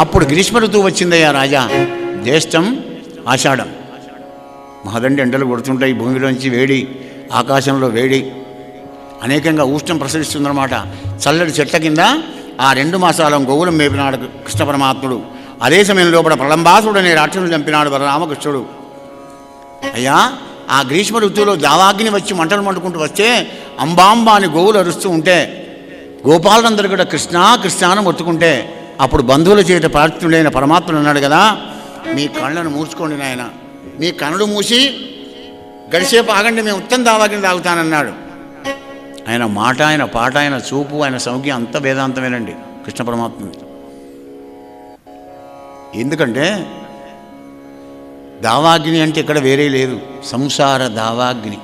అప్పుడు గ్రీష్మ ఋతువు వచ్చిందయ్యా రాజా. జ్యేష్టం ఆషాఢం, మహదండి ఎండలు కొడుతుంటాయి, భూమిలోంచి వేడి, ఆకాశంలో వేడి, అనేకంగా ఉష్ణం ప్రసరిస్తుందన్నమాట. చల్లటి చెట్ల కింద ఆ 2 మాసాల గోవులం మేపినాడు కృష్ణ పరమాత్ముడు. అదే సమయం లోపల ప్రళంబాసుడు అనే రాక్షసుని చంపినాడు బలరామకృష్ణుడు. అయ్యా, ఆ గ్రీష్మ ఋతువులో దావాగ్ని వచ్చి మంటలు మండుకుంటూ వస్తే అంబాంబ అని గోవులు అరుస్తూ ఉంటే గోపాలందరూ కూడా కృష్ణ కృష్ణ అని మొత్తుకుంటే అప్పుడు బంధువుల చేత ప్రార్థుడైన పరమాత్ముడు అన్నాడు కదా, మీ కళ్ళను మూసుకోండి నాయన, మీ కనులు మూసి గడిసేపు ఆగండి, మేము ఉత్తమ దావాగ్ని తాగుతానన్నాడు. ఆయన మాట, ఆయన పాట, ఆయన చూపు, ఆయన సౌఖ్యం అంత వేదాంతమేనండి కృష్ణ పరమాత్మ. ఎందుకంటే దావాగ్ని అంటే ఇక్కడ వేరే లేదు, సంసార దావాగ్ని.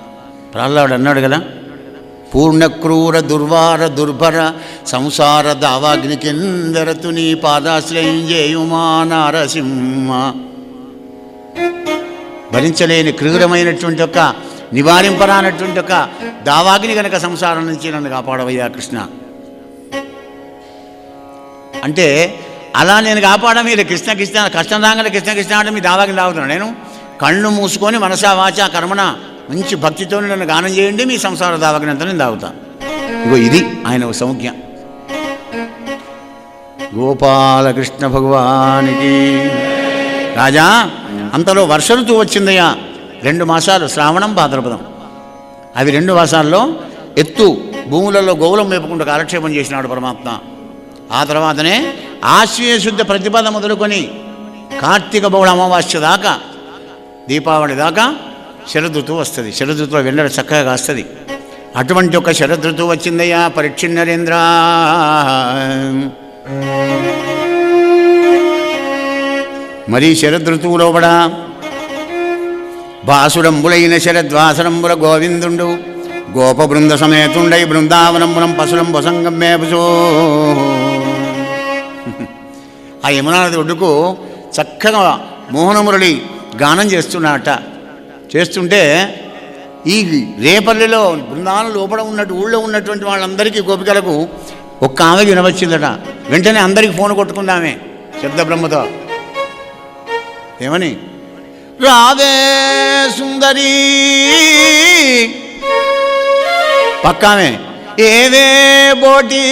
ప్రహ్లాడు అన్నాడు కదా, పూర్ణక్రూర దుర్వార దుర్భర సంసార దావాగ్ని కిందరతు నీ పాదాశ్రయం చేయుమా నారసింహ. భరించలేని క్రూరమైనటువంటి ఒక నివారింపరానటువంటి ఒక దావాగ్ని కనుక సంసారం నుంచి నన్ను కాపాడవయ్యా కృష్ణ అంటే, అలా నేను కాపాడ మీరు కృష్ణ కృష్ణ కష్టం రాగానే కృష్ణ కృష్ణ అంటే మీ దావాగ్ని తాగుతున్నాను. నేను కళ్ళు మూసుకొని మనసా వాచా కర్మణ మంచి భక్తితో నన్ను గానం చేయండి, మీ సంసార దావాగ్ని అంతా నేను తాగుతాను. ఇగో ఇది ఆయన సౌఖ్య. గోపాలకృష్ణ భగవానికి. రాజా, అంతలో వర్ష ఋతువు వచ్చిందయ్యా. 2 మాసాలు శ్రావణం భాద్రపదం. అవి 2 మాసాల్లో ఎత్తు భూములలో గోవులం మేపుకుంటూ కాలక్షేపం చేసినాడు పరమాత్మ. ఆ తర్వాతనే ఆశ్వీయ శుద్ధ ప్రతిపద మొదలుకొని కార్తీక బహుళ అమావాస్య దాకా, దీపావళి దాకా శరదృతువు వస్తుంది. శరదృతువు వెండల చక్కగా కాస్తుంది. అటువంటి ఒక శరదృతువు వచ్చిందయ్యా పరీక్షిన్ నరేంద్ర. మరి శరదృతువులో కూడా బాసుడంబులైన శరద్వాసరంబుల గోవిందుండు గోప బృంద సమేతుండై బృందావనంబులం పశులం వసంగం మేపుచో. ఆ యమునా నది ఒడ్డుకు చక్కగా మోహనమురళి గానం చేస్తున్నాడట. చేస్తుంటే ఈ రేపల్లిలో బృందావనం లోపల ఉన్నట్టు ఊళ్ళో ఉన్నటువంటి వాళ్ళందరికీ గోపికలకు ఒక్క ఆమె వినవచ్చిందట. వెంటనే అందరికీ ఫోన్ కొట్టుకుందామే శబ్ద బ్రహ్మతో. ఏమని? రావే సుందరి. పక్కామే ఏవే బోటి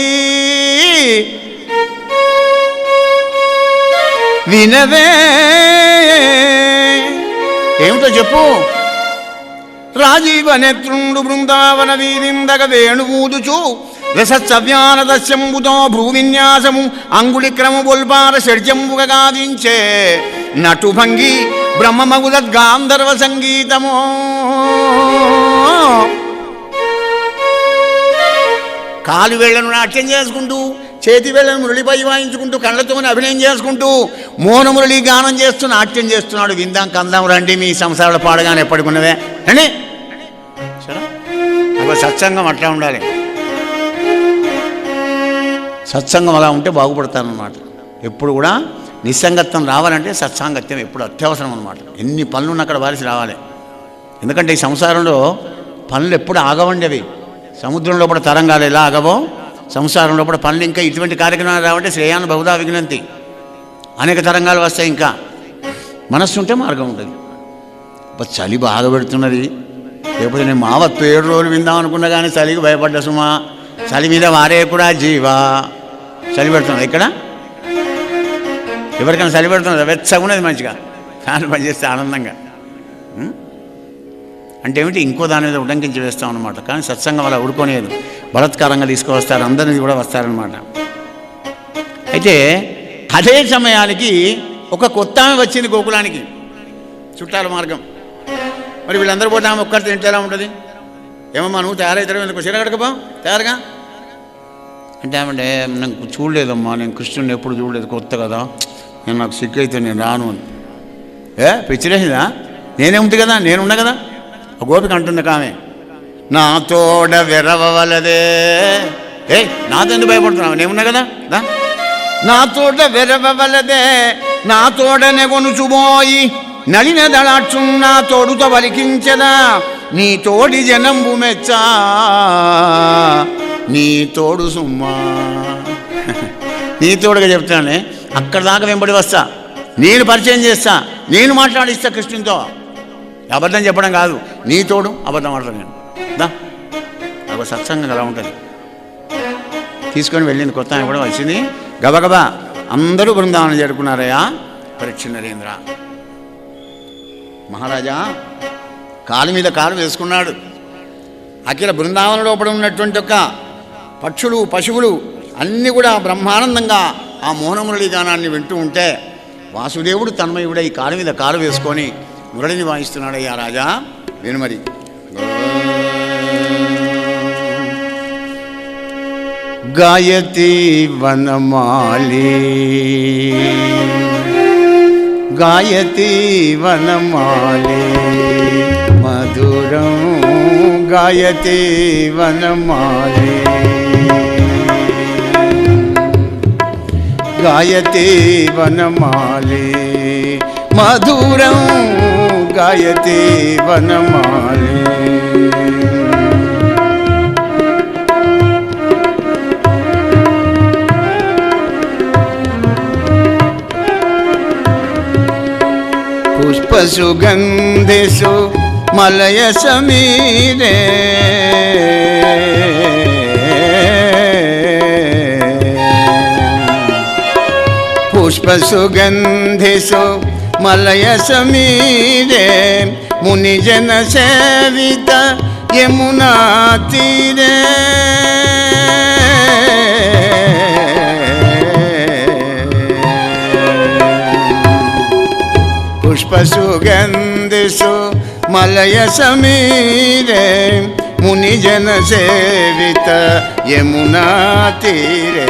వినవే. ఏమిటో చెప్పు. రాజీవ నేత్రుండు బృందావన వీరిందగ వేణువూదుచు రసవ్యాన దస్యంబుతో భ్రూవిన్యాసము అంగుళిక్రమ బొల్పార షడ్జంబుగా గావించే నటుభంగి బ్రహ్మమగుదద్గాంధర్వ సంగీతమో. కాలు వేళ్లను నాట్యం చేసుకుంటూ, చేతి వేళ్లను మురళిపై వాయించుకుంటూ, కళ్ళతోనే అభినయం చేసుకుంటూ మోహన మురళి గానం చేస్తూ నాట్యం చేస్తున్నాడు. విందాం కందాం రండి, మీ సంసారాలు పాడగానే ఎప్పటికున్నవే అని. సరే, అలా సత్సంగం అట్లా ఉండాలి. సత్సంగం అలా ఉంటే బాగుపడతానమాట. ఎప్పుడు కూడా నిస్సంగత్వం రావాలంటే సత్సాంగత్యం ఎప్పుడు అత్యవసరం అనమాట. ఎన్ని పనులున్న అక్కడ వారిసి రావాలి. ఎందుకంటే ఈ సంసారంలో పనులు ఎప్పుడు ఆగవండి. అవి సముద్రంలో కూడా తరంగాలు ఎలా ఆగవో సంసారంలో కూడా పనులు ఇంకా ఇటువంటి కార్యక్రమాలు రావంటే శ్రేయాన్ని బహుదా విఘ్నంతి. అనేక తరంగాలు వస్తాయి. ఇంకా మనస్సు ఉంటే మార్గం ఉంటుంది. చలి బాగా పెడుతున్నది. లేకపోతే నేను మావత్తు 7 రోజులు విందాం అనుకున్నా కానీ చలికి భయపడ్డా సుమా. చలి మీద వారే కూడా జీవా. చలి పెడుతున్నది ఇక్కడ ఎవరికైనా చలి పెడుతున్నది. వెచ్చగా ఉన్నది మంచిగా ఫ్యాన్ పనిచేస్తే ఆనందంగా. అంటే ఏమిటి, ఇంకో దాని మీద ఉడంకించి వేస్తాం అనమాట. కానీ సత్సంగం అలా ఉడుకోలేదు, బలత్కారంగా తీసుకువస్తారు, అందరినీ కూడా వస్తారనమాట. అయితే అదే సమయానికి ఒక కొత్త ఆమె వచ్చింది గోకులానికి, చుట్టాల మార్గం. మరి వీళ్ళందరూ పోతే ఆమె ఒక్కరితో ఇంట్లో ఎలా ఉంటుంది? ఏమమ్మా నువ్వు తయారవుతారు, ఎందుకు చీర కడకపో తయారుగా అంటే ఏమంటే నాకు చూడలేదమ్మా, నేను కృష్ణుడిని ఎప్పుడు చూడలేదు, కొత్త కదా, నేను నాకు సిగ్గు అయితే నేను రాను అని. పిచ్చిలేసిందా? నేనేముంది కదా, నేనున్నా కదా. ఆ గోపిక అంటుంది కామె, నా తోడ వెరవలదే. నాతో ఎందుకు భయపడుతున్నావు, నేనున్నా కదా, నా తోట వెరవలదే, నా తోడనే కొనుచుబోయి నలిన దళాక్షు నా తోడుతో వలికించదా, నీ తోడి జనంబు మెచ్చా నీ తోడు సుమ్మా. నీ తోడుగా చెప్తానే, అక్కడ దాకా వెంబడి వస్తా, నేను పరిచయం చేస్తా, నేను మాట్లాడిస్తా కృష్ణునితో. అబద్ధం చెప్పడం కాదు, నీ తోడు అబద్ధం ఆడతాను నేను. దా ఒక సత్సంగం అలా ఉంటుంది. తీసుకొని వెళ్ళింది. కొత్త ఆమె కూడా వచ్చింది. గబగబా అందరూ బృందావనం చేరుకున్నారయ్యా. పరీక్ష నరేంద్ర మహారాజా కాలు మీద కాలు వేసుకున్నాడు. అఖిల బృందావన లోపల ఉన్నటువంటి ఒక పక్షులు పశువులు అన్నీ కూడా బ్రహ్మానందంగా ఆ మోహనమురళి గానాన్ని వింటూ ఉంటే వాసుదేవుడు తన్మయుడై కాలు మీద కాలు వేసుకొని మురళిని వాయిస్తున్నాడయ్యా రాజా. విను మరి. గాయతి వనమాలి గాయతి వనమాలి మధురం గాయతి వనమాలి గాయతి వనమాలి మధురం గాయతి వనమాలి. పుష్పసుగంధిషు మలయ సమీరే పుష్పసుగంధిషు మలయ సమీరే మునిజన సేవిత యమునా తీరే పుష్పసుగంధిషు మలయ సమీరే మునిజన సేవిత యమునా తీరే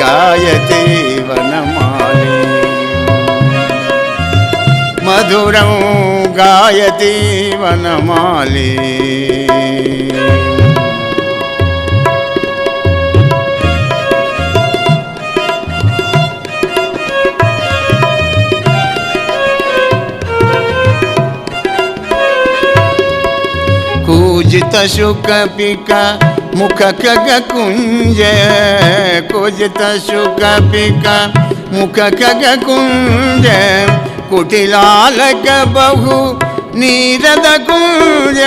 గాయతి వనమాలి మధురం గాయతి వనమాలి. కూజిత శుకపిక ముఖ ఖగ కుంజ కూజిత శుకపిక ముఖ ఖగ కుంజ కుటిలాలక బహు నీరద కుంజ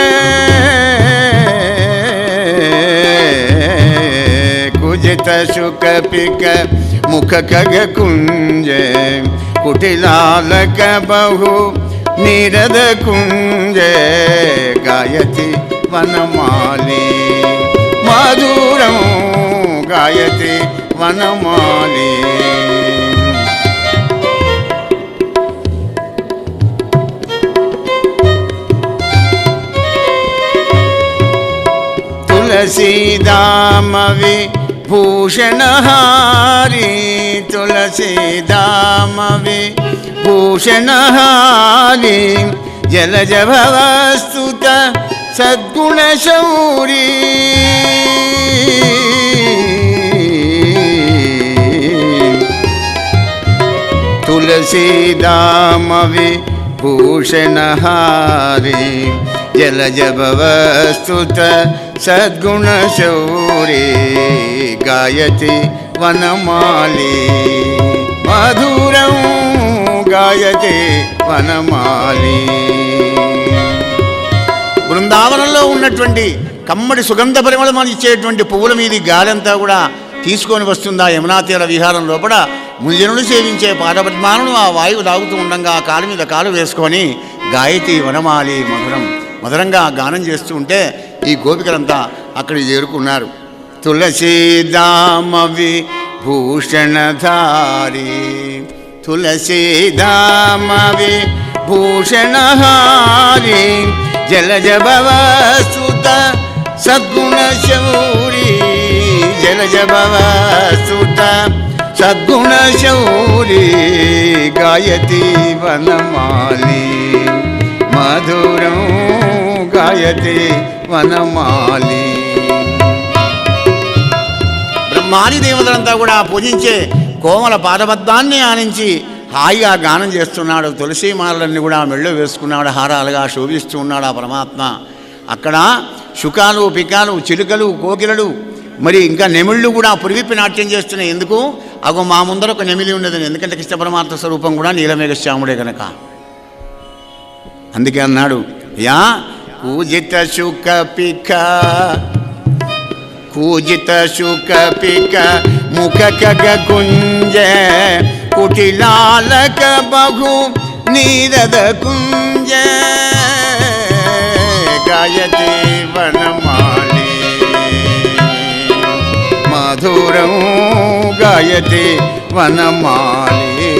కుజిత శుకపిక ముఖ ఖగ కుంజ కుటిలాలక బహు నీరద కుంజ గాయతి వనమాలి మధురం గాయతి వనమాలి. తులసీదామవి భూషణహారి తులసీదామవి భూషణహారి జలజ భవస్తుత సద్గుణ శౌరీ తులసీదామవి భూషణహారి జలజ భవస్తుత సద్గుణ శౌరీ గాయతి వనమాలి మధురం గాయతి వనమాలి. బృందావనంలో ఉన్నటువంటి కమ్మడి సుగంధ పరిమళం ఇచ్చేటువంటి పువ్వుల మీది గాలంతా కూడా తీసుకొని వస్తుందా యమునా తీర విహారం లోపల మునిజనులు సేవించే పాదపద్మాలను ఆ వాయువు తాగుతూ ఉండగా ఆ కాలు మీద కాలు వేసుకొని గాయతి వనమాలి మధురం మధురంగా గానం చేస్తూ ఉంటే ఈ గోపికలంతా అక్కడికి చేరుకున్నారు. తులసీదామవి భూషణధారి తులసీదామవి భూషణహారి జలజ భవస్తుత సద్గుణ శౌరీ జలజ భవస్తుత సద్గుణ శౌరీ గాయతి వనమాలి మధురం గాయతి వనమాలి. బ్రహ్మాది దేవతలంతా కూడా పూజించే కోమల పాదబద్ధాన్ని ఆనించి హాయిగా గానం చేస్తున్నాడు. తులసి మాలలన్నీ కూడా మెళ్ళో వేసుకున్నాడు, హారాలుగా శోభిస్తూ ఉన్నాడు ఆ పరమాత్మ. అక్కడ శుకాలు పికాలు చిలుకలు కోకిలలు మరి ఇంకా నెమిళ్ళు కూడా పురివిప్పి నాట్యం చేస్తున్నాయి. ఎందుకు? అగో మా ముందర ఒక నెమిలి ఉండేదని. ఎందుకంటే కృష్ణ పరమాత్మ స్వరూపం కూడా నీలమేఘశ్యాముడే కనుక. అందుకే అన్నాడు, యా కూజిత శుక పిక కూజిత శుక పిక ముఖ కగ కుంజ కుటిలాలక బహు నీరద కుంజ గాయతే వనమాలి మధురం గాయతే వనమాలి.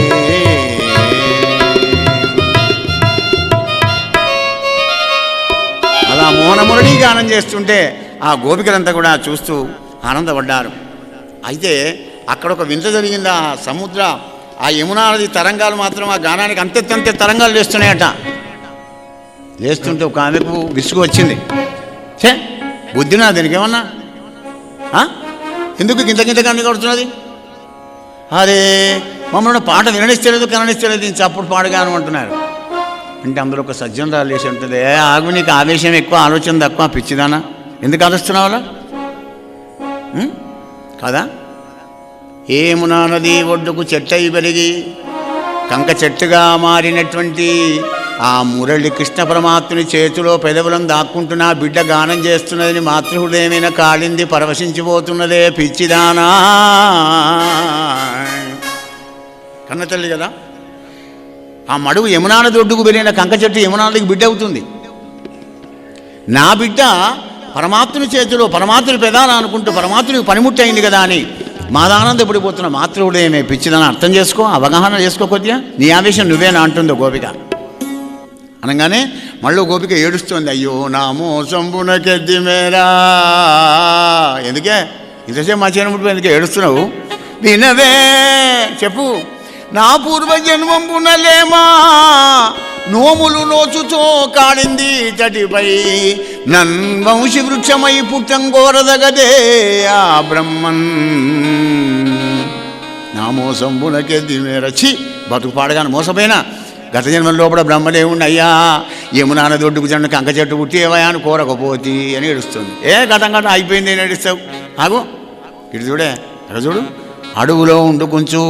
అలా మోహనమురళీ గానం చేస్తుంటే ఆ గోపికలంతా కూడా చూస్తూ ఆనందపడ్డారు. అయితే అక్కడ ఒక వింత జరిగింది. ఆ సముద్ర ఆ యమునా నది తరంగాలు మాత్రం ఆ గానానికి అంతే తరంగాలు లేస్తున్నాయట. లేస్తుంటే ఒక ఆమెకు విసుగు వచ్చింది. చే బుద్ధినా దీనికి ఏమన్నా, ఎందుకు గింత కన్ను కొడుతున్నది? అరే మమ్మల్ని పాట విననిస్తలేదు కననిస్తలేదు, చప్పుడు పాడుగాను అంటున్నారు. అంటే అందులో ఒక సజ్జనరాలు లేచి ఉంటుంది, ఆగు నీకు ఆవేశం ఎక్కువ ఆలోచన తక్కువ పిచ్చిదానా, ఎందుకు ఆలోచిస్తున్నావు అలా కదా? యమునా నది ఒడ్డుకు చెట్టయి పెరిగి కంక చెట్టుగా మారినటువంటి ఆ మురళి కృష్ణ పరమాత్ముని చేతిలో పెదవులను దాక్కుంటున్నా బిడ్డ గానం చేస్తున్నదని మాతృహృదయమైన కాళింది పరవశించిపోతున్నదే పిచ్చిదానా. కన్న తల్లి కదా. ఆ మడుగు యమునా నది ఒడ్డుకు పెరిగిన కంక చెట్టు యమునా నదికి బిడ్డ అవుతుంది. నా బిడ్డ పరమాత్ముని చేతిలో పరమాత్ముని పెదాన అనుకుంటూ పరమాత్మునికి పనిముట్టి అయింది కదా అని మాదానందపడిపోతున్న మాతృహృదయమే పిచ్చిదని అర్థం చేసుకో, అవగాహన చేసుకో కొద్దిగా. నీ ఆవేశం నువ్వేనా అంటుందో గోపిక. అనగానే మళ్ళీ గోపిక ఏడుస్తోంది, అయ్యో నా మోసంబునకెద్ది మేరా. ఎందుకే ఇంతసేపు మా చేయనప్పుడు ఎందుకే ఏడుస్తున్నావు? వినవే చెప్పు, నా పూర్వజన్మంబునలేమా నోములు నోచుతో కాడింది తటిపై నన్వంశి వృక్షమై పుట్టం కోరదగదే ఆ బ్రహ్మన్. నా మోసంబునకెద్ది మేరచి బతుకు పాడగాను మోసపోయినా గత జన్మల లోపల బ్రహ్మదేవుణ్ణి అయ్యా యమునా నది ఒడ్డుకు చెండు కంక చెట్టు పుట్టేవయా అని కోరకపోతి అని ఏడుస్తుంది. గతం అయిపోయింది అని ఏడుస్తావు. ఆగు ఇటు చూడే అక్కడ చూడు. అడవులో ఉండు కొంచెం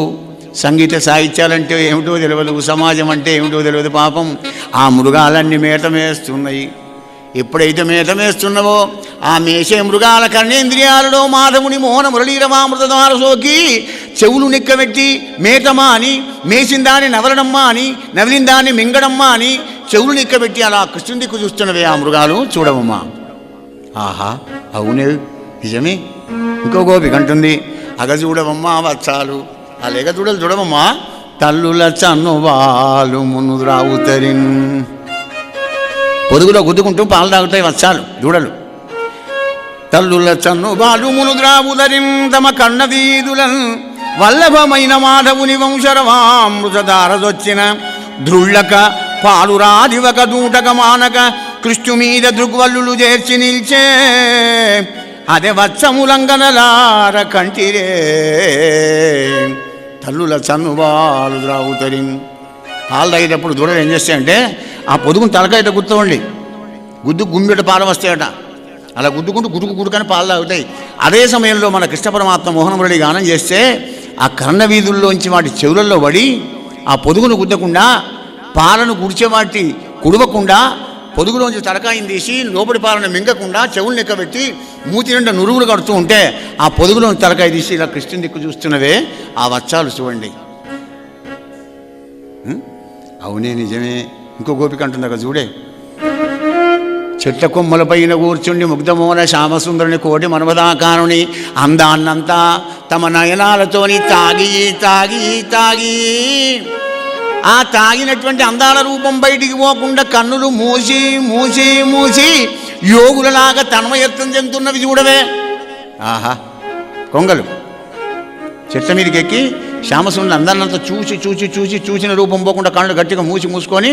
సంగీత సాహిత్యాలంటే ఏమిటో తెలియదు, సమాజం అంటే ఏమిటో తెలియదు. పాపం ఆ మృగాలన్నీ మేతమేస్తున్నాయి. ఎప్పుడైతే మేతమేస్తున్నావో ఆ మేసే మృగాల కర్ణేంద్రియాలలో మాధవుని మోహన మురళీరమామృత ద్వారా సోకి చెవులు నిక్కబెట్టి మేతమా అని, మేసిందాన్ని నవలనమ్మా అని, నవిలిందాన్ని మింగడమ్మా అని చెవులు నిక్కబెట్టి అలా కృష్ణుని దిక్కు చూస్తున్నవే ఆ మృగాలు చూడవమ్మా. ఆహా అవునే నిజమే. ఇంకో గోపిక అంటుంది, అగ చూడవమ్మా వత్సాలు, ఆ లేక చూడలు చూడవమ్మా తల్లుల చన్నువాలు మునుద్రావుతరిన్. పొదుగులో గుద్దుకుంటూ పాలు తాగుతాయి వత్సాలు దూడలు. తల్లుల చన్నువాలు మునుద్రావుతరిన్ తమ కన్న వీధులన్ వల్లభమైన మాధవుని వంశరవామృతధారదొచ్చిన ద్రుళ్ళక పాలురాదివక దూటక మానక కృష్ణు మీద దృగ్వల్లులు చేర్చి నిల్చే అదే వత్సములంగనలార కంటిరే. తల్లుల చన్నువాలు ద్రావుతరి. పాలు తాగేటప్పుడు దూడలు ఏం చేస్తాయంటే ఆ పొదుగును తలకాయట గుర్తుండి గుద్దు గుమ్మిట పాలు వస్తాయట. అలా గుద్దుకుంటూ గుడుకని పాలు తాగుతాయి. అదే సమయంలో మన కృష్ణ పరమాత్మ మోహనమురళి గానం చేస్తే ఆ కర్ణ వీధుల్లోంచి వాటి చెవులలో పడి ఆ పొదుగును గుద్దకుండా పాలను గుడిచేవాటి కుడవకుండా పొదుగులోంచి తలకాయని తీసి లోపలి పాలను మింగకుండా చెవులు నెక్కబెట్టి మూతి నిండా నురుగులు కడుతూ ఉంటే ఆ పొదుగులోంచి తలకాయ తీసి ఇలా కృష్ణుని దిక్కు చూస్తున్నవే ఆ వత్సాలు చూడండి. అవునే నిజమే. ఇంకో గోపిక అంటుంది అక్కడ చూడే. చెట్ల కొమ్మలపైన కూర్చుండి ముగ్ధమోన శ్యామసుందరుని కోటి మనవదాకారుని అందాన్నంతా తమ నయనాలతోని తాగి తాగి తాగి ఆ తాగినటువంటి అందాల రూపం బయటికి పోకుండా కన్నులు మూసి మూసి మూసి యోగులలాగా తన్మయత్వం చెందుతున్నవి చూడవే. ఆహా కొంగలు చెట్ల మీదకి ఎక్కి శ్యామసుందరుని అందాన్నంతా చూసి చూసి చూసి చూసిన రూపం పోకుండా కళ్ళు గట్టిగా మూసుకొని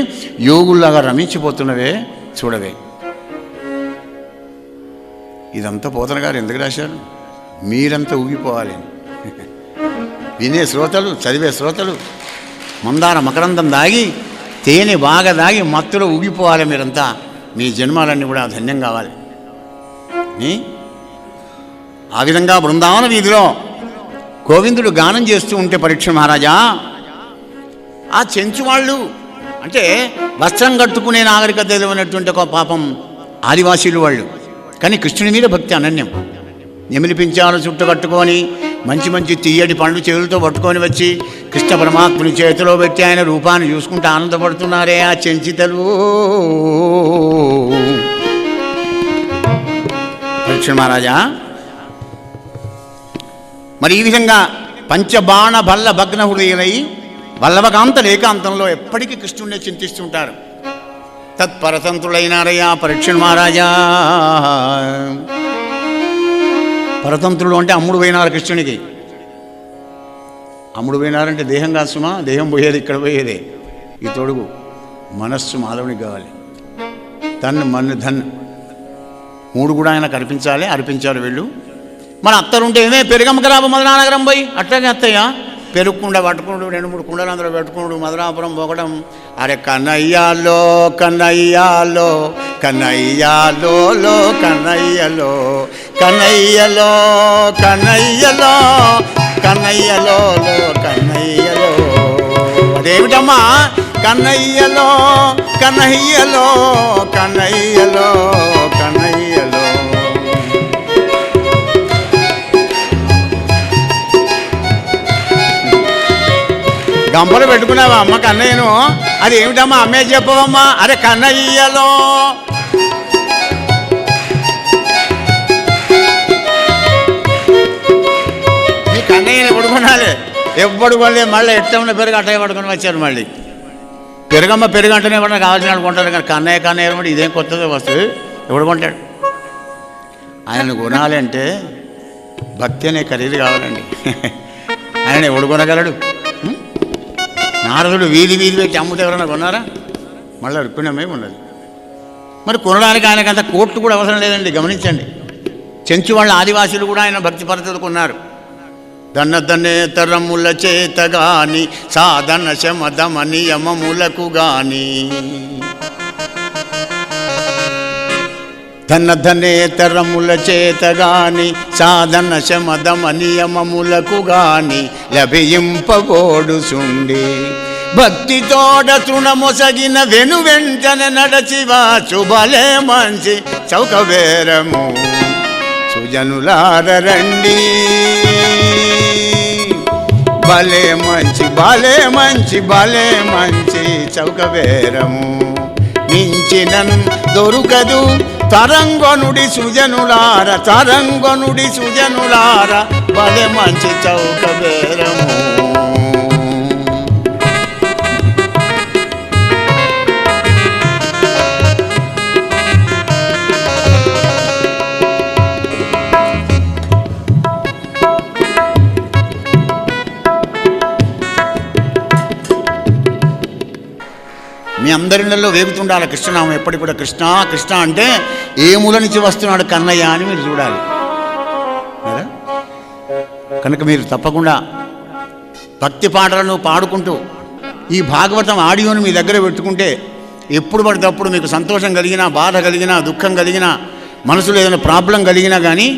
యోగుల్లాగా రమించిపోతున్నవే చూడవే. ఇదంతా పోతన గారు ఎందుకు రాశారు? మీరంతా ఊగిపోవాలి. వినే శ్రోతలు, చదివే శ్రోతలు మందార మకరందం దాగి తేనె బాగా దాగి మత్తులో ఊగిపోవాలి. మీరంతా మీ జన్మాలన్నీ కూడా ధన్యం కావాలి. ఆ విధంగా బృందావన వీధిలో గోవిందుడు గానం చేస్తూ ఉంటే పరీక్ష మహారాజా, ఆ చెంచు వాళ్ళు అంటే వస్త్రం కట్టుకునే నాగరికత ఉన్నటువంటి ఒక పాపం ఆదివాసీలు వాళ్ళు, కానీ కృష్ణుని మీద భక్తి అనన్యం. నెమిలిపించాలు చుట్టు కట్టుకొని మంచి మంచి తీయటి పండ్లు చేతులతో పట్టుకొని వచ్చి కృష్ణ పరమాత్ముని చేతిలో పెట్టి ఆయన రూపాన్ని చూసుకుంటూ ఆనందపడుతున్నారే ఆ చెంచితలు. పరీక్ష మహారాజా, మరి ఈ విధంగా పంచబాణ బల్ల భగ్న హృదయులై వల్లభకాంత ఏకాంతంలో ఎప్పటికీ కృష్ణుడినే చింతిస్తుంటారు. తత్పరతంత్రులైనారయ్యా పరీక్ష మహారాజా. పరతంత్రులు అంటే అమ్ముడు పోయినారు కృష్ణునికి. అమ్ముడు పోయినారంటే దేహం కాదు సుమా, దేహం పోయేది ఇక్కడ పోయేదే. ఈ తొడుగు మనస్సు మాధవునికి కావాలి. తన్ మన్ను ధన్ మూడు కూడా ఆయన కనిపించాలి, అర్పించాలి వీళ్ళు. మన అత్తరుంటే ఏమే పెరుగమ్మకరాబు మధురానగరం పోయి అట్లాగే అత్తయ్య పెరుగుకుండ పట్టుకున్నాడు, 2-3 కుండలు అందులో పెట్టుకున్నాడు, మధురాపురం పోకడం. అరే కన్నయ్యాలో కన్నయ్యాలో కన్నయ్యాలో లో కన్నయ్యలో కన్నయ్యలో కన్నయ్యలో కన్నయ్యలో లో కన్నయ్యలో. అదేమిటమ్మా కన్నయ్యలో కన్నయ్యలో కన్నయ్యలో కన్నయ్యలో. గంపలు పెట్టుకున్నావా అమ్మ కన్నయ్యను? అది ఏమిటమ్మా అమ్మే చెప్పవమ్మా. అరే కన్నయ్యలో నీ కన్నయ్యని పడుకున్నాలే. ఎవ్వడు కొనలే, మళ్ళీ ఎట్లా ఉన్న పెరుగు అట్టగా పడుకొని వచ్చారు. మళ్ళీ పెరుగమ్మ పెరుగు అంటేనే ఎవరన్నా కావాల్సిన వాళ్ళు కొంటారు, కానీ కన్నయ్య కన్నయ్య కూడా ఇదేం కొత్తదో వస్తుంది, ఎవడు కొంటాడు? ఆయన కొనాలి అంటే భక్తి అనే ఖరీదు కావాలండి. ఆయన ఎవడు కొనగలడు? నారదుడు వీధి వీధి పెట్టి అమ్ముతే ఎవరైనా కొన్నారా? మళ్ళీ రుక్మిణమే ఉన్నది. మరి కొనడానికి ఆయనకంత కోట్లు కూడా అవసరం లేదండి. గమనించండి, చెంచు వాళ్ళ ఆదివాసీలు కూడా ఆయన భక్తి పద్ధతులు కొన్నారు. దన్నదన్నే తరముల చేత గాని సాధన శమదమ నియమములకు గాని ధనధనే తరముల చేత గాని సాధన శమదమ నియమములకు గాని లభింపబోడు సుండి భక్తితోడ తృణమొసగిన వెను వెంటనే నడచివా శుభలే మంచి చౌకబేరము సుజనులార రండి. భలే మంచి భలే మంచి భలే మంచి చౌకబేరము మించినన్ దొరుకదు తరంగనుడి సుజనులార తరంగనుడి సుజనులార భలే మంచి చౌకబేరము. మీ అందరిలో వేగుతుండాలి కృష్ణనామం ఎప్పటికి కూడా. కృష్ణ కృష్ణ అంటే ఏ మూల నుంచి వస్తున్నాడు కన్నయ్య అని మీరు చూడాలి కదా. కనుక మీరు తప్పకుండా భక్తి పాటలను పాడుకుంటూ ఈ భాగవతం ఆడియోని మీ దగ్గర పెట్టుకుంటే ఎప్పుడు పడితే అప్పుడు మీకు సంతోషం కలిగినా, బాధ కలిగినా, దుఃఖం కలిగినా, మనసులో ఏదైనా ప్రాబ్లం కలిగినా కానీ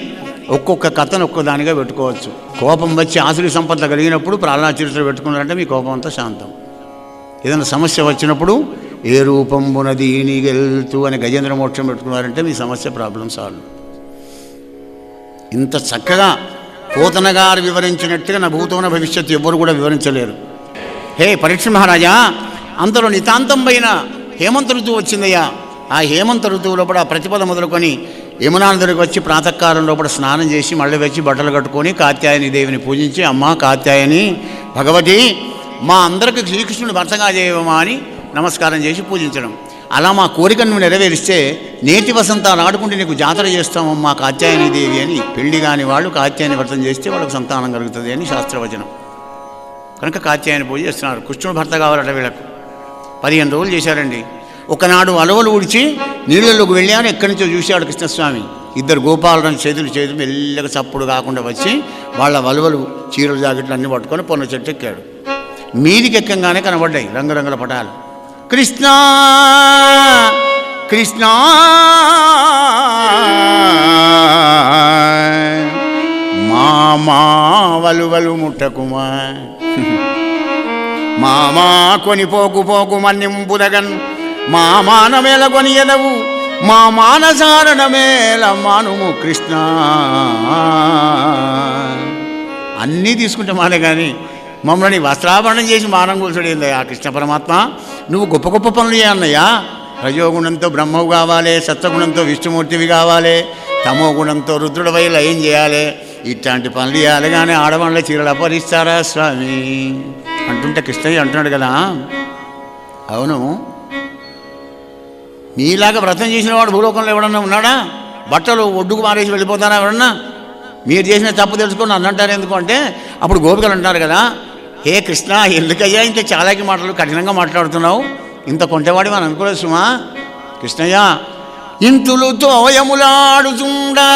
ఒక్కొక్క కథను ఒక్కదానిగా పెట్టుకోవచ్చు. కోపం వచ్చి ఆసురి సంపద కలిగినప్పుడు ప్రహ్లాద చరిత్ర పెట్టుకున్నారంటే మీ కోపం అంతా శాంతం. ఏదైనా సమస్య వచ్చినప్పుడు ఏ రూపంబున దీని గెలుతూ అని గజేంద్ర మోక్షం పెట్టుకున్నారంటే మీ సమస్య ప్రాబ్లం సాల్వ్. ఇంత చక్కగా పోతన గారు వివరించినట్టుగా నా భూతోన భవిష్యత్తు ఎవ్వరు కూడా వివరించలేరు. హే పరీక్ష మహారాజా, అంతలో నితాంతం పైన హేమంత ఋతువు వచ్చిందయ్యా. ఆ హేమంత ఋతువు లోపల ప్రతిపద మొదలుకొని యమునా నదికి వచ్చి ప్రాతకాలం లోపల స్నానం చేసి మళ్ళీ వచ్చి బట్టలు కట్టుకొని కాత్యాయని దేవిని పూజించి, అమ్మ కాత్యాయని భగవతి మా అందరికి శ్రీకృష్ణుని భర్తగా చేయమా అని నమస్కారం చేసి పూజించడం. అలా మా కోరికను నువ్వు నెరవేరిస్తే నేటి వసంతాలు ఆడుకుంటే నీకు జాతర చేస్తామమ్మా కాత్యాయని దేవి అని. పెళ్లి కాని వాళ్ళు కాత్యాయని వ్రతం చేస్తే వాళ్ళకు సంతానం కలుగుతుంది అని శాస్త్రవచనం. కనుక కాత్యాయని పూజ చేస్తున్నారు. కృష్ణుడు భర్త కావాలట వీళ్ళకు. 15 రోజులు చేశారండి. ఒకనాడు అలవలు ఊడ్చి నీళ్ళలోకి వెళ్ళాను. ఎక్కడి నుంచో చూశాడు కృష్ణస్వామి. 2 గోపాలను చేతులు మెల్లగా చప్పుడు కాకుండా వచ్చి వాళ్ళ వలువలు చీరలు జాకెట్లు అన్నీ పట్టుకొని పొన్న చెట్టు ఎక్కాడు. మీదికి ఎక్కంగానే కనబడ్డాయి రంగురంగుల పటాలు. కృష్ణ కృష్ణ మా మామా వలువలు ముట్టకుమా మామా కొనిపోకు పోకు మన్నింపుదగన్ మా మానవేల కొనియదవు మా మానసారణమేల మానుము కృష్ణ. అన్నీ తీసుకుంటే మానే కానీ మమ్మల్ని వస్త్రాభరణం చేసి మానం కూర్చోడేంది ఆ కృష్ణ పరమాత్మ. నువ్వు గొప్ప గొప్ప పనులు చేయన్నయ్యా. రజోగుణంతో బ్రహ్మవు కావాలి, సత్వగుణంతో విష్ణుమూర్తివి కావాలి, తమో గుణంతో రుద్రుడవై లయం చేయాలి. ఇట్లాంటి పనులు చేయాలి కానీ ఆడవాళ్ళ చీరలు అపహరిస్తారా స్వామి అంటుంటే కృష్ణయ్య అంటున్నాడు కదా. అవును, మీలాగా వ్రతం చేసిన వాడు భూలోకంలో ఎవడన్నా ఉన్నాడా? బట్టలు ఒడ్డుకు మారేసి వెళ్ళిపోతారా ఎవరన్నా? మీరు చేసిన తప్పు తెలుసుకొని అన్నంటారు ఎందుకు అంటే అప్పుడు గోపికలు అంటారు కదా, హే కృష్ణ ఎందుకయ్యా ఇంత చాలాకి మాటలు కఠినంగా మాట్లాడుతున్నావు, ఇంత కొంటేవాడి మనం అనుకోలేదు సుమా. కృష్ణయ్య ఇంతులు తోయములాడుచుండా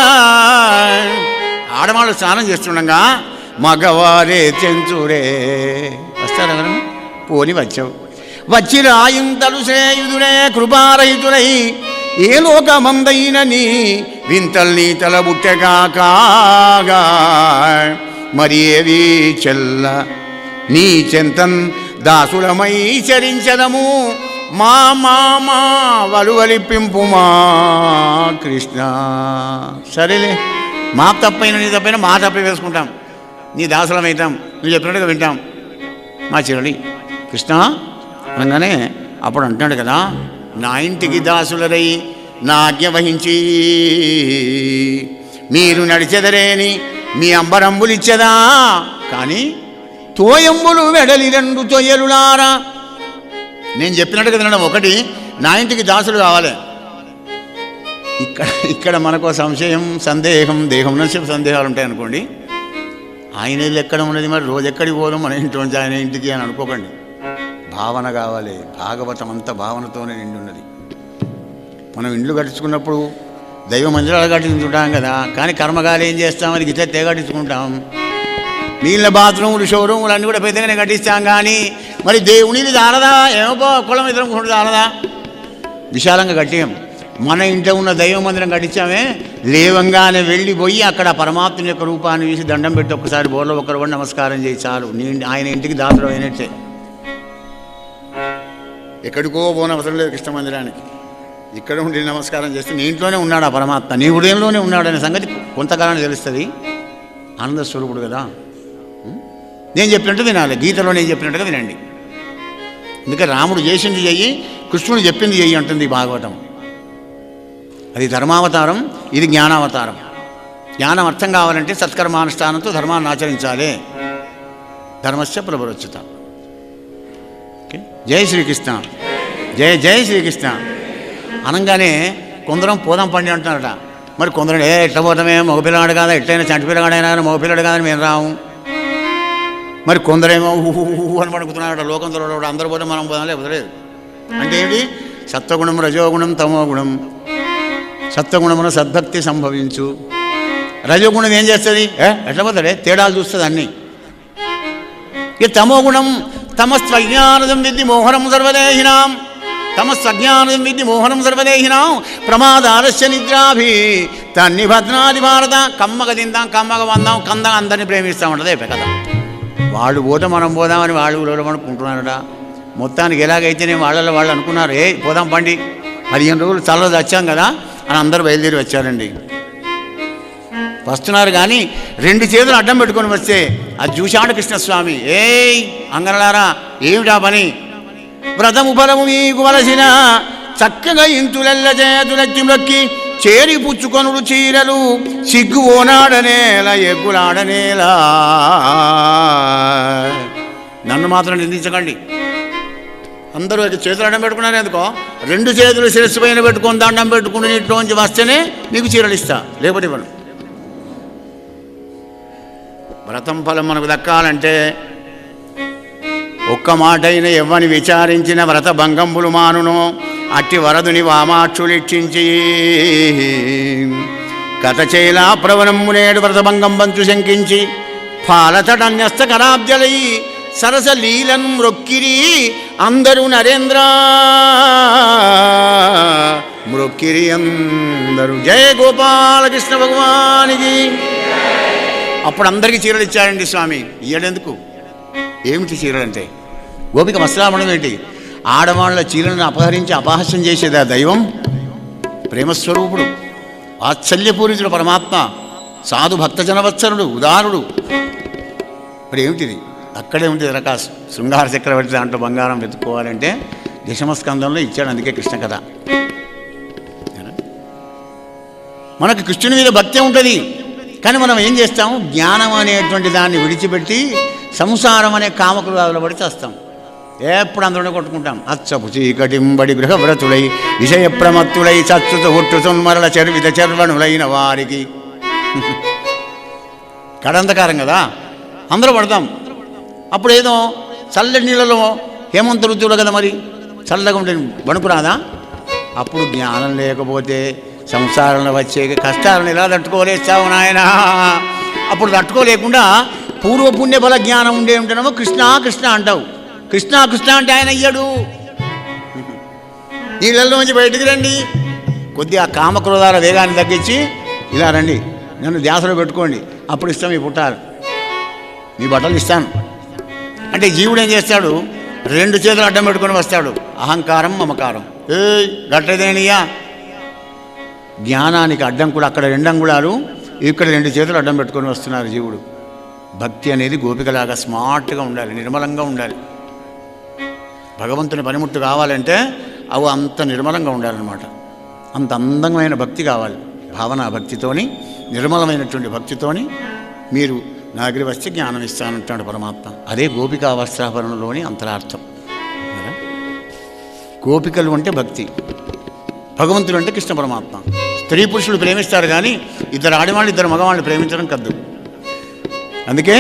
ఆడవాళ్ళు స్నానం చేస్తుండగా మగవారే చెంచురే వస్తారు ఎవరు పోని వచ్చావు వచ్చి రాయింతలు శ్రేయుదురే కృపారహితులై ఏ లోకమందైనని వింతల్ని తలబుట్టెగా కాగా మరి ఏవి చెల్ల నీ చెంతన్ దాసులమై చరించదము మా మామా వలువలిప్పింపు మా కృష్ణ. సరేలే, మా తప్పైన నీ తప్పైనా మా తప్పే వేసుకుంటాం, నీ దాసులం అవుతాం, నువ్వు చెప్పినట్టుగా వింటాం, మా చిరడి కృష్ణ అనగానే అప్పుడు అంటున్నాడు కదా, నా ఇంటికి దాసులరై నా ఆజ్ఞ వహించి మీరు నడిచెదరేని మీ అంబరంబులు ఇచ్చేదా కానీ తోయంబులు వెడలి రెండు తొయ్యలులారా. నేను చెప్పినట్టుగా తినడం ఒకటి, నా ఇంటికి దాసులు కావాలి. ఇక్కడ మనకు సంశయం సందేహం దేహం నుంచి సందేహాలు ఉంటాయి అనుకోండి. ఆయన ఇల్లు ఎక్కడ ఉన్నది, మరి రోజు ఎక్కడికి పోదాం మన ఇంటి ఆయన ఇంటికి అని అనుకోకండి. భావన కావాలి. భాగవతం అంతా భావనతోనే నిండి ఉన్నది. మనం ఇండ్లు కట్టించుకున్నప్పుడు దైవ మందిరాలు కట్టించుకుంటాం కదా, కానీ కర్మగాలు ఏం చేస్తామని గిట్ల తెగట్టించుకుంటాం. నీళ్ళ బాత్రూములు షోరూములు అన్నీ కూడా పెద్దగానే కట్టిస్తాం, కానీ మరి దేవునిది చాలదా? ఏమో కులం ఇద్దరం కూడా చాలదా? విశాలంగా కట్టాం. మన ఇంట్లో ఉన్న దైవ మందిరం కట్టించామే, లేవంగానే వెళ్ళిపోయి అక్కడ పరమాత్మ యొక్క రూపాన్ని చూసి దండం పెట్టి ఒక్కసారి బోర్లో ఒకరు కూడా నమస్కారం చేయి చాలు, ఆయన ఇంటికి దాసులు అయినట్టే. ఎక్కడికో పోనవసరం లేదు కృష్ణ మందిరానికి, ఇక్కడ ఉండి నమస్కారం చేస్తే నీ ఇంట్లోనే ఉన్నాడు ఆ పరమాత్మ, నీ హృదయంలోనే ఉన్నాడు అనే సంగతి కొంతకాలానికి తెలుస్తుంది. ఆనంద స్వరూపుడు కదా. నేను చెప్పినట్టు వినాలి, గీతలో నేను చెప్పినట్టుగా వినండి. అందుకే రాముడు చేసింది చెయ్యి, కృష్ణుడు చెప్పింది చెయ్యి అంటుంది భాగవతం. అది ధర్మావతారం, ఇది జ్ఞానావతారం. జ్ఞానం అర్థం కావాలంటే సత్కర్మానుష్ఠానంతో ధర్మాన్ని ఆచరించాలి. ధర్మస్య ప్రభరోచ్యత. ఓకే, జై శ్రీకృష్ణ, జయ జయ శ్రీకృష్ణ అనగానే కొందరం పోదాం పండి అంటున్నారట. మరి కొందరు ఎట్లా పోతామే, మగపిల్లగాడు కాదా, ఎట్లయినా చంటి పిల్లగాడైనా మగపిల్లడు కాదని మేము రాము. మరి కొందరేమో ఊహు అని పడుకుతున్నారట, లోకంతో అందరూ పోతే మనం పోదాం లేకపోలేదు. అంటే ఏంటి? సత్వగుణం రజోగుణం తమోగుణం. సత్వగుణమున సద్భక్తి సంభవించు. రజోగుణం ఏం చేస్తుంది? ఎట్లా పోతాడే, తేడాలు చూస్తుంది అన్నీ. ఇక తమోగుణం తమస్వజ్ఞానం విద్ది మోహనం సర్వదేహినాం. తమస్వజ్ఞానం విద్ది మోహనం సర్వదేహినాం ప్రమాదాలస్య నిద్రాభి తన్ని భద్రాది భారత. కమ్మగ తిందాం, కమ్మగ వందాం, కందగా అందరినీ ప్రేమిస్తామంటదే కదా. వాళ్ళు పోతే మనం పోదామని వాళ్ళు అనుకుంటున్నారట. మొత్తానికి ఎలాగైతేనే వాళ్ళలో వాళ్ళు అనుకున్నారు, పోదాం పండి 15 రోజులు చల్లది వచ్చాం కదా అని అందరూ బయలుదేరి వచ్చారండి. వస్తున్నారు కానీ 2 చేతులు అడ్డం పెట్టుకొని వస్తే అది చూశాడు కృష్ణస్వామి. అంగనలారా ఏమిటా పని? వ్రతము ఫలము మీకు వలసిన చక్కగా ఇంతులెల్ల చేతులెత్తి మొక్కి చేరి పుచ్చుకొనుడు చీరలు సిగ్గు ఓనాడనేలా ఎగ్గులాడనేలా. నన్ను మాత్రం నిందించకండి. అందరూ చేతులు అడ్డం పెట్టుకున్నారు ఎందుకో? 2 చేతులు శిరస్సు పైన పెట్టుకొని దండం పెట్టుకుని నీటిలోంచి వస్తేనే నీకు చీరలు ఇస్తా, లేకపోతే ఇవ్వను. వ్రతం ఫలం మనకు దక్కాలంటే ఒక్క మాటైన ఎవ్వని విచారించిన వ్రత భంగంబులు మానును అట్టి వరదుని వామాక్షులిక్షించి కథ చేలా ప్రవణమ్మునేడు వ్రతభంగం బంచు శంకించి పాలతడన్యస్త కరాబ్జలై సరస లీలన్ మ్రొక్కిరి అందరూ నరేంద్ర మ్రొక్కిరి అందరూ. జయ గోపాలకృష్ణ భగవానికి. అప్పుడు అందరికీ చీరలు ఇచ్చాడండి స్వామి. ఇయ్యడెందుకు? ఏమిటి చీరలు అంటే? గోపిక వస్త్రాభరణం ఏంటి? ఆడవాళ్ళ చీరలను అపహరించి అపహాస్యం చేసేదా దైవం? ప్రేమస్వరూపుడు, వాత్సల్యపూరితుడు పరమాత్మ, సాధు భక్తజనవత్సరుడు, ఉదారుడు. మరి ఏమిటిది? అక్కడే ఉంటుంది రకాసు. శృంగార చక్రవర్తి దాంట్లో బంగారం వెతుక్కోవాలంటే దశమస్కందంలో ఇచ్చాడు. అందుకే కృష్ణ కథ. మనకు కృష్ణుని మీద భక్తి ఉంటుంది, కానీ మనం ఏం చేస్తాం? జ్ఞానం అనేటువంటి దాన్ని విడిచిపెట్టి సంసారం అనే కామకులాదులో పడి చేస్తాం. ఎప్పుడు అందులోనే కొట్టుకుంటాం. అచ్చపు చీకటింబడి గృహవ్రతులై విషయ ప్రమత్తులై చచ్చుత హుట్టుతున్మరల చర్విత చర్వణులైన వారికి కడంధకారం కదా, అందరూ పడతాం. అప్పుడేదో చల్లటి నీళ్ళలో హేమంత ఋతువులు కదా, మరి చల్లగా ఉంటే వణుకు రాదా? అప్పుడు జ్ఞానం లేకపోతే సంసారంలో వచ్చే కష్టాలను ఎలా తట్టుకోలేస్తావు నాయన? అప్పుడు తట్టుకోలేకుండా పూర్వపుణ్య బల జ్ఞానం ఉండే ఉంటేనేమో కృష్ణ కృష్ణ అంటావు. కృష్ణ కృష్ణ అంటే ఆయన అయ్యాడు. నీళ్ళల్లో నుంచి బయటికి రండి, కొద్దిగా కామక్రోధాల వేగాన్ని తగ్గించి ఇలా రండి, నన్ను ధ్యాసలో పెట్టుకోండి, అప్పుడు ఇస్తాం మీ పుట్టారు, మీ బట్టలు ఇస్తాను అంటే జీవుడు ఏం చేస్తాడు? రెండు చేతులు అడ్డం పెట్టుకొని వస్తాడు. అహంకారం మమకారం. గట్టేదేనియా? జ్ఞానానికి అడ్డం కూడా అక్కడ 2 అంగుళాలు, ఇక్కడ 2 చేతులు అడ్డం పెట్టుకొని వస్తున్నారు జీవుడు. భక్తి అనేది గోపికలాగా స్మార్ట్గా ఉండాలి, నిర్మలంగా ఉండాలి. భగవంతుని పనిముట్టు కావాలంటే అవి అంత నిర్మలంగా ఉండాలన్నమాట. అంత అందమైన భక్తి కావాలి. భావన భక్తితోని, నిర్మలమైనటువంటి భక్తితోని మీరు నా దగ్గర వస్తే జ్ఞానం ఇస్తానంటాడు పరమాత్మ. అదే గోపికా వస్త్రాభరణంలోని అంతరార్థం. గోపికలు అంటే భక్తి, భగవంతుడు అంటే కృష్ణ పరమాత్మ. స్త్రీ పురుషులు ప్రేమిస్తారు, కానీ ఇద్దరు ఆడవాళ్ళు 2 మగవాళ్ళు ప్రేమించడం కద్దు. అందుకే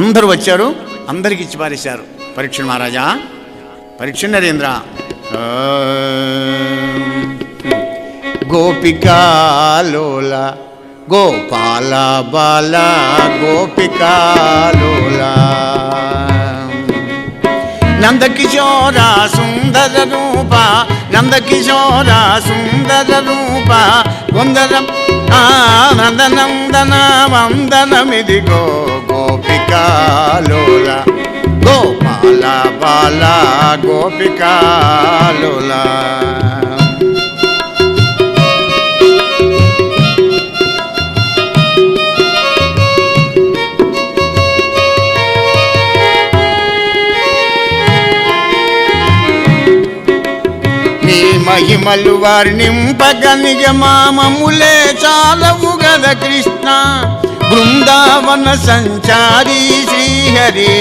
అందరూ వచ్చారు, అందరికి ఇచ్చి పారేశారు. పరీక్ష మహారాజా, పరీక్ష నరేంద్ర, గోపికాలోల గోపాల బాల గోపికాలోల నందకిశోర సుందర రూప నందకిశోర సుందర రూప వందనం నందనందన వందనమిదిగో గోపికాలోల గోపాల బాల గోపికాలోల. మహిమలు వర్ణింపగ నిగమామములే చాలవు గద కృష్ణ, బృందావన సంచారి శ్రీహరి.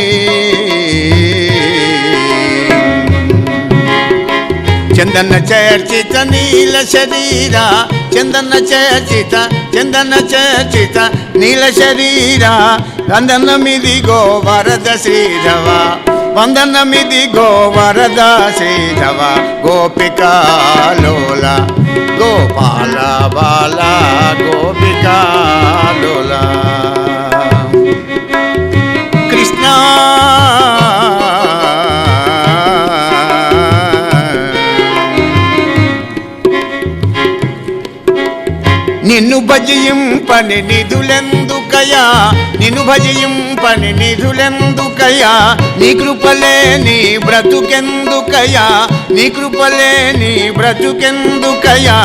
చందన చర్చిత నీల శరీర చందన చర్చిత నీల శరీర వందనమిదిగో వరద శ్రీధవ వందనమిదిగో వరద శ్రీధవ గోపికాలోల గోపాల బాల గోపికాలోల. కృష్ణ నిన్ను భజయింపని నిధులెందుకయా నిన్ను భజయింపని నిధులెందుకయా నీ కృపలే నీ బ్రతుకెందుకయా నీ కృపలే నీ బ్రతుకెందుకయా.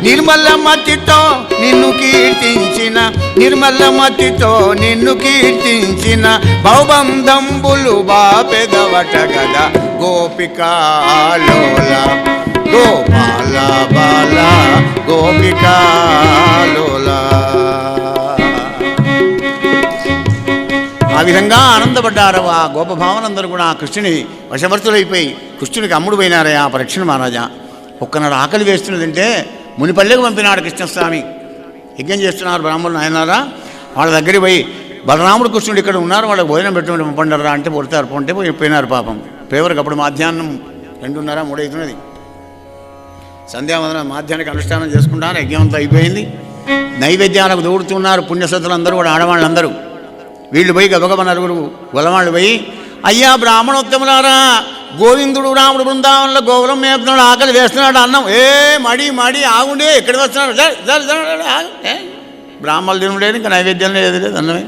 నిర్మల మతితో నిన్ను కీర్తించిన నిర్మల మతితో నిన్ను కీర్తించిన భవబంధంబులు బాపెదవట గదా గోపికాలోల గోపాల బాల గోపికాలోల. ఆ విధంగా ఆనందపడ్డారు ఆ గోపభావనందరూ కూడా. ఆ కృష్ణుని వశవర్తులైపోయి కృష్ణునికి అమ్ముడు పోయినారయ్యా ఆ పరీక్షణ మహారాజా. ఒక్కనాడు ఆకలి వేస్తున్నదంటే మునిపల్లెకు పంపినాడు కృష్ణస్వామి. యజ్ఞం చేస్తున్నారు బ్రాహ్మణులు ఆయనారా, వాళ్ళ దగ్గరికి పోయి బలరాముడు కృష్ణుడు ఇక్కడ ఉన్నారు, వాళ్ళకి భోజనం పెట్టుకుంటే పంపండరా అంటే పొడతారు. పొంటే పోయినారు పాపం. పేవరికి అప్పుడు మధ్యాహ్నం 2:30, 3 అవుతున్నది. సంధ్యావందనం మాధ్యానికి అనుష్ఠానం చేసుకుంటారు. యజ్ఞం అంతా అయిపోయింది. నైవేద్యాలకు దూడుతున్నారు పుణ్యసతులందరూ కూడా, ఆడవాళ్ళందరూ. వీళ్ళు పోయి గబగబ నలుగురు గొలవాళ్ళు పోయి, అయ్యా బ్రాహ్మణోత్తములారా, గోవిందుడు రాముడు బృందావనంలో గోవులం మేపుతున్నాడు, ఆకలి వేస్తున్నాడు, అన్నం మడి మడి ఆగుండే ఎక్కడికి వస్తున్నాడు, బ్రాహ్మణులు తినలేదు, ఇంకా నైవేద్యం లేదు, అన్నమే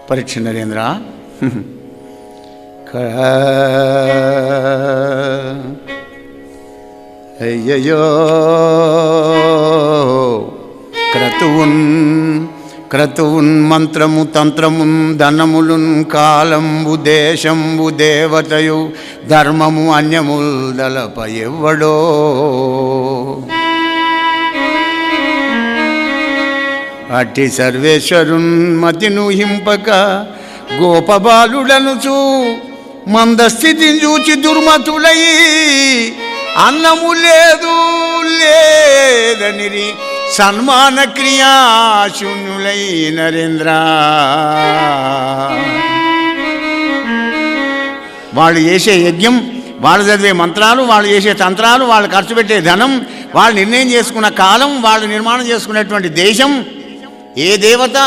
పరీక్ష నరేంద్ర, అయ్యయ్యో క్రతువున్ మంత్రము తంత్రమున్ ధనములున్ కాలంబు దేశంబు దేవతయు ధర్మము అన్యముల్ దలప ఎవ్వడో అట్టి సర్వేశ్వరున్ మతిను హింపక గోపబాలుడనుచు మందస్థితిని చూచి దుర్మతులై అన్నము లేదనిరి సన్మాన క్రియాశూన్యులై నరేంద్ర. వాళ్ళు చేసే యజ్ఞం, వాళ్ళు చదివే మంత్రాలు, వాళ్ళు చేసే తంత్రాలు, వాళ్ళు ఖర్చు పెట్టే ధనం, వాళ్ళు నిర్ణయం చేసుకున్న కాలం, వాళ్ళు నిర్మాణం చేసుకునేటువంటి దేశం, ఏ దేవత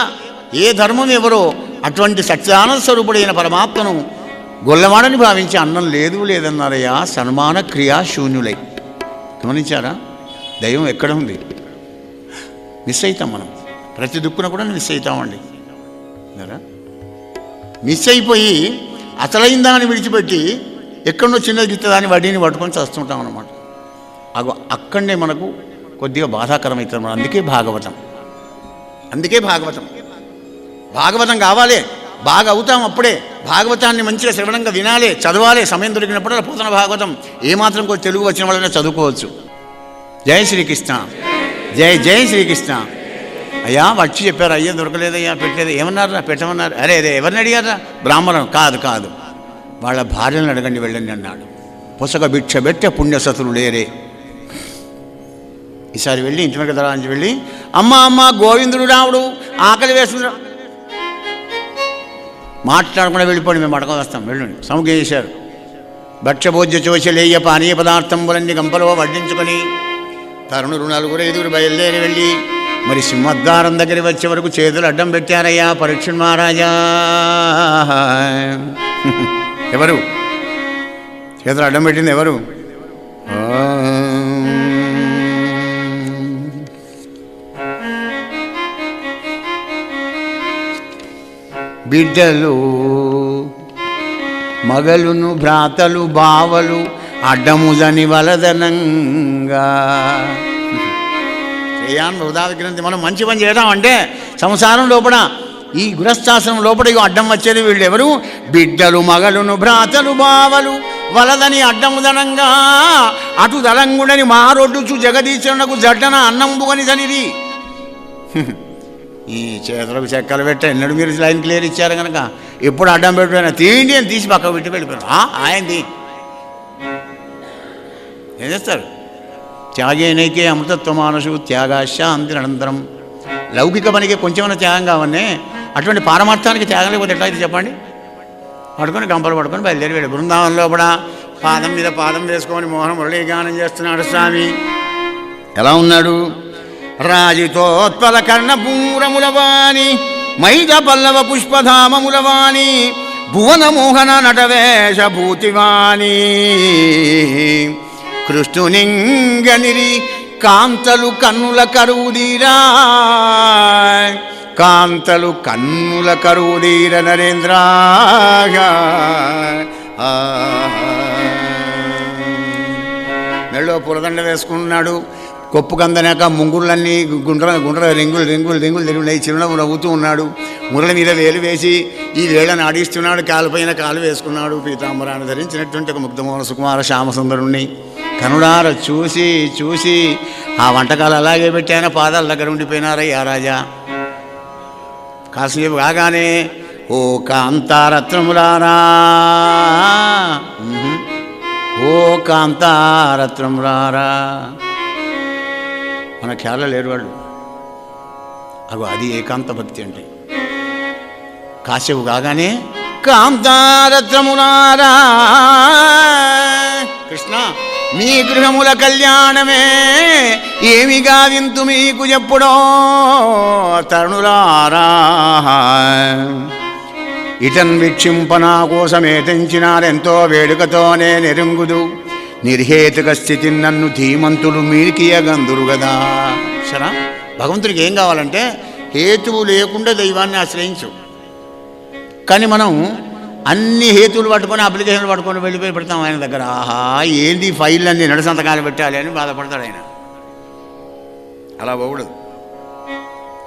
ఏ ధర్మం ఎవరో అటువంటి సత్యానంద స్వరూపుడైన పరమాత్మను గొల్లవాడని భావించి అన్నం లేదన్నారయ్యా సన్మాన క్రియాశూన్యులై. గమనించారా? దైవం ఎక్కడ ఉంది? మిస్ అవుతాం మనం. ప్రతి దుక్కున కూడా మిస్ అవుతామండి. మిస్ అయిపోయి అసలైన దాన్ని విడిచిపెట్టి ఎక్కడో చిన్నది గిత్తదాన్ని వడ్డీని పట్టుకొని చస్తుంటాం అన్నమాట. అక్కడనే మనకు కొద్దిగా బాధాకరమవుతుంది. మనం అందుకే భాగవతం కావాలి, బాగా అవుతాం అప్పుడే. భాగవతాన్ని మంచిగా శ్రవణంగా వినాలి, చదవాలి. సమయం దొరికినప్పుడు పోతన భాగవతం ఏమాత్రం కొంచెం తెలుగు వచ్చిన వాళ్ళనే చదువుకోవచ్చు. జై శ్రీకృష్ణ, జై జై శ్రీకృష్ణ. అయ్యా వచ్చి చెప్పారు, అయ్యా దొరకలేదయ్యా, పెట్టలేదు. ఏమన్నారా? పెట్టమన్నారు. అరే ఎవరిని అడిగారా? బ్రాహ్మణం కాదు, వాళ్ళ భార్యలను అడగండి వెళ్ళండి అన్నాడు. పొసగ భిక్ష పెట్టే పుణ్యసతులు లేరే. ఈసారి వెళ్ళి ఇంటి మీద నుంచి వెళ్ళి, అమ్మ గోవిందుడు రావుడు ఆకలి వేస్తున్నాడు, మాట్లాడకుండా వెళ్ళిపోండి, మేము అడగ వస్తాం, వెళ్ళండి. సముఖం చేశారు. భక్ష్యభోజ్య చోచలేయ పానీయ పదార్థములన్నీ గంపలో వడ్డించుకొని తరుణులు 4-5 బయలుదేరి వెళ్ళి మరి సింహద్వారం దగ్గర వచ్చే వరకు చేతులు అడ్డం పెట్టారయ్యా పరీక్ష మహారాజా. ఎవరు చేతులు అడ్డం పెట్టింది? ఎవరు? బిడ్డలు మగలును భ్రాతలు బావలు అడ్డముదని వలదనంగా. శ్రేయాన్ ఉదాహరణ గ్రంథి. మనం మంచి పని చేయడం అంటే సంసారం లోపల, ఈ గృహస్థాశ్రమం లోపల అడ్డం వచ్చేది వీళ్ళు ఎవరు? బిడ్డలు మగలును భ్రాతలు బావలు వలదని అడ్డముదనంగా అటు దళంగుడని మారొడ్డుచు జగదీశ్వరునకు జడ్డన అన్నంబుగని సనిది. ఈ చేతులకు చెక్కలు పెట్టా ఎన్నడూ మీరు లైన్ క్లియర్ ఇచ్చారు కనుక ఎప్పుడు అడ్డం పెట్టిపోయినా తీయండి అని తీసి పక్క పెట్టి వెళ్ళిపోయారు. ఆయనది ఏం చేస్తారు? త్యాగేనైకే అమృతత్వ మానసు త్యాగాశాంతి అనంతరం. లౌకిక పనికి కొంచెమైనా త్యాగం కావనే, అటువంటి పారమార్థానికి త్యాగం లేకపోతే ఎట్లా అయితే చెప్పండి? పడుకొని గంపలు పడుకొని బయలుదేరి వెళ్ళి బృందావనంలో కూడా పాదం మీద పాదం వేసుకొని మోహన మురళీ గానం చేస్తున్నాడు స్వామి. ఎలా ఉన్నాడు? రాజితోత్పల కర్ణపూరములవాణి మైద పల్లవ పుష్పధామములవాణి భువన మోహన నటవేష భూతివాణి కృష్ణునింగనిరి కాంతలు కన్నుల కరువుదీరా కాంతలు కన్నుల కరువుదీర నరేంద్ర. మెళ్ళో పూలదండ వేసుకున్నాడు. కొప్పు కందనాక ముంగురులన్నీ గుండ్ర రింగులు తిరుగున్నాయి. చిరునవ్వు నవ్వుతూ ఉన్నాడు. మురళి మీద వేలు వేసి ఈ వేళను ఆడిస్తున్నాడు. కాలుపైన కాలు వేసుకున్నాడు. పీతాంబరాన్ని ధరించినటువంటి ఒక ముగ్ధమోహన సుకుమార శ్యామసుందరుణ్ణి కనుడార చూసి ఆ వంటకాలు అలాగే పెట్టాన పాదాల దగ్గర ఉండిపోయినారయ్యా రాజా. కాసేపు కాగానే ఓ కాంతారత్నములారా, ఓ కాంతారత్నములారా, మన ఖ్యాల లేరు వాళ్ళు. అది ఏకాంత భక్తి అంటే. కాసేపు కాగానే కాంతారత్నములారా, కృష్ణ మీ గృహముల కళ్యాణమే ఏమి గావింతు మీకు ఎప్పుడో తరుణులారా. ఇటన్ వీక్షింపనా కోసమేటించినారెంతో వేడుకతోనే నెరుంగుదు నిర్హేతుక స్థితి నన్ను ధీమంతులు మీరికియగందురు గదా. సరా భగవంతుడికి ఏం కావాలంటే హేతువు లేకుండా దైవాన్ని ఆశ్రయించు. కానీ మనం అన్ని హేతువులు పట్టుకొని అప్లికేషన్లు పట్టుకొని వెళ్ళిపోయి పెడతాం ఆయన దగ్గర. ఆహా ఏంది ఫైల్ అన్ని నడసంతకాలు పెట్టాలి అని బాధపడతాడు ఆయన. అలా పోకూడదు.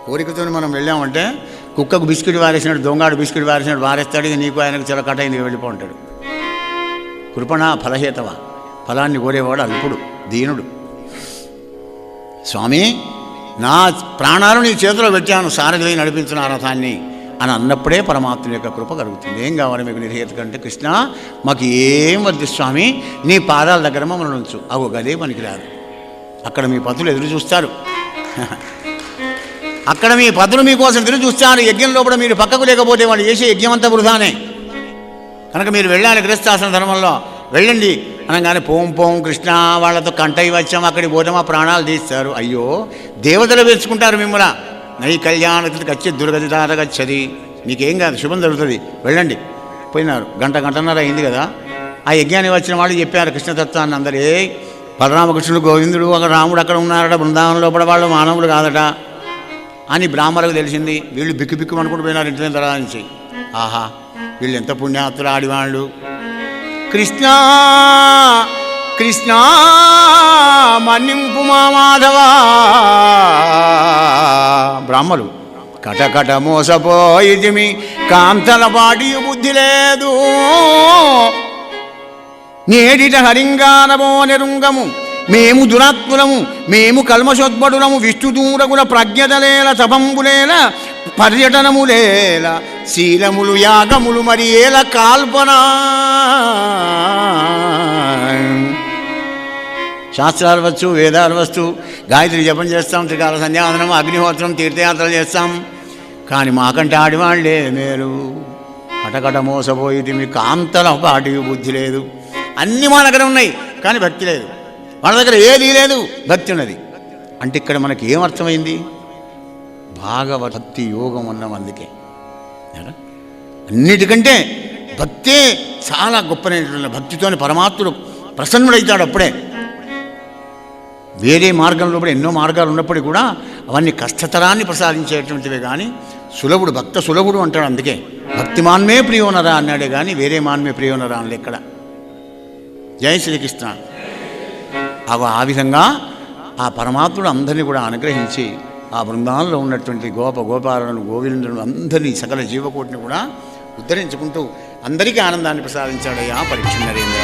కోరికతో మనం వెళ్ళామంటే కుక్కకు బిస్కెట్ వారేసినాడు, దొంగాడు బిస్కెట్ వారేసినాడు వారేస్తాడు, ఇక నీకు ఆయనకు చాలా కట్ అయింది వెళ్ళిపోంటాడు. కృపణ ఫలహేతవ, ఫలాన్ని కోరేవాడు అల్పుడు దీనుడు. స్వామి నా ప్రాణాలు నీ చేతిలో పెట్టాను, సారథి నడిపించిన ఆ రథాన్ని అని అన్నప్పుడే పరమాత్మ యొక్క కృప కలుగుతుంది. ఏం కావాలి మీకు నిర్హేత కంటే, కృష్ణ మాకు ఏం వద్దు స్వామి, నీ పాదాల దగ్గర మమ్మల్ని ఉంచు. అవు గదే పనికిరాదు. అక్కడ మీ పతులు ఎదురు చూస్తారు, అక్కడ మీ పతులు మీకోసం ఎదురు చూస్తారు. యజ్ఞం లోపల మీరు పక్కకు లేకపోతే వాళ్ళు చేసే యజ్ఞం అంతా వృధానే. కనుక మీరు వెళ్ళాలి గృహస్థాశ్రమ ధర్మంలో, వెళ్ళండి అనగానే పోం పోం కృష్ణ వాళ్ళతో కంటై వచ్చాం, అక్కడికి పోతే మా ప్రాణాలు తీస్తారు. అయ్యో దేవతలు వేసుకుంటారు మిమ్మల్ని. నై కళ్యాణకి వచ్చి దుర్గతి తారగచ్చది, మీకేం కాదు, శుభం జరుగుతుంది, వెళ్ళండి. పోయినారు. గంటన్నర అయింది కదా. ఆ యజ్ఞానికి వచ్చిన వాళ్ళు చెప్పారు కృష్ణతత్వాన్ని. అందరే బలరామకృష్ణుడు గోవిందుడు ఒక రాముడు అక్కడ ఉన్నారట, బృందావనం లోపల వాళ్ళు మానవులు కాదట అని బ్రాహ్మణులకు తెలిసింది. వీళ్ళు బిక్కు బిక్కు అనుకుంటూ పోయినారు ఇంటి దగ్గర నుంచి. ఆహా వీళ్ళు ఎంత పుణ్యాత్తులు ఆడివాళ్ళు. కృష్ణ కృష్ణ మన్నింపు మా మాధవ. బ్రాహ్మలు కటకట మోసపోయితిమి, కాంతల పాటి బుద్ధి లేదు. నేడిట హరింగానమో నిరుంగము, మేము దురాత్ములము, మేము కల్మషోద్భటులము. విష్ణుదూరగుల ప్రజ్ఞతలేల, తపంబులేల, పర్యటనములేల, శీలములు యాగములు మరి ఏల కాల్పన. శాస్త్రాలు వచ్చు, వేదాలు వచ్చు, గాయత్రి జపం చేస్తాం, త్రికాల సంధ్యావందనం, అగ్నిహోత్రం, తీర్థయాత్రలు చేస్తాం. కానీ మాకంటే ఆడివాళ్లే మేలు. కటకట మోసపోయి మీకు కాంతల పాటి బుద్ధి లేదు. అన్నీ మా దగ్గర ఉన్నాయి కానీ భక్తి లేదు. మన దగ్గర ఏదీ లేదు, భక్తి ఉన్నది. అంటే ఇక్కడ మనకి ఏమర్థమైంది? భాగవతభక్తి యోగం ఉన్నాం. అందుకే అన్నిటికంటే భక్తే చాలా గొప్పనైనటువంటి. భక్తితోని పరమాత్ముడు ప్రసన్నుడైతాడు అప్పుడే. వేరే మార్గంలో కూడా ఎన్నో మార్గాలు ఉన్నప్పటికీ కూడా అవన్నీ కష్టతరాన్ని ప్రసాదించేటువంటివే కానీ సులభుడు, భక్త సులభుడు అంటాడు. అందుకే భక్తిమాన్మే ప్రియోనరా అన్నాడే కానీ వేరే మాన్మే ప్రియోనరా అని ఎక్కడ. జై శ్రీకృష్ణ. ఆ విధంగా ఆ పరమాత్ముడు అందరినీ కూడా అనుగ్రహించి ఆ బృందాల్లో ఉన్నటువంటి గోపాలను, గోవిందులను, అందరినీ, సకల జీవకోటిని కూడా ఉద్ధరించుకుంటూ అందరికీ ఆనందాన్ని ప్రసాదించాడయ్యా పరీక్ష నరేంద్ర.